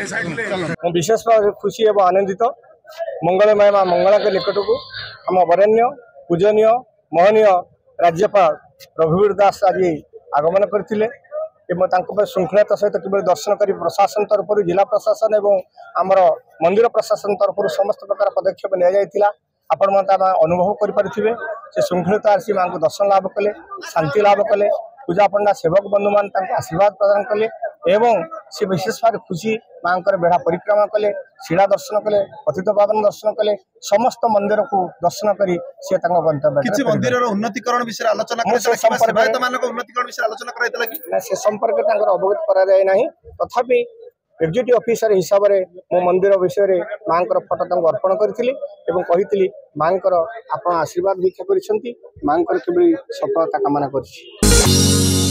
विशेष भाव खुशी एवं आनंदित मंगलमय माँ मंगला के निकट को आम वरेण्य पूजनीय महनीय राज्यपाल रघुवीर दास आज आगमन करते श्रृंखलता सहित कि दर्शन कर प्रशासन तरफ जिला प्रशासन एवं आमर मंदिर प्रशासन तरफ समस्त प्रकार पदक्षेप नि आपण अनुभव करें से श्रृंखलता आसी माँ को दर्शन लाभ कले शांति लाभ कले पूजा पंडा सेवक बंधु मान आशीर्वाद प्रदान कले एवं से विशेष भाव खुशी माँ बेढ़ा परिक्रमा कले शिला दर्शन कले पतित पावन दर्शन कले समस्त मंदिर को दर्शन कर गंतव्य मंदिर उन्नतीकरण विषय आलोचना से संपर्क अवगत करा तथापि एग्जीक्यूटिव ऑफिसर हिसाब से मो मंदिर विषय में माँ फटो अर्पण करी माँ आप आशीर्वाद भिक्षा कर माँ सफलता कामना कर।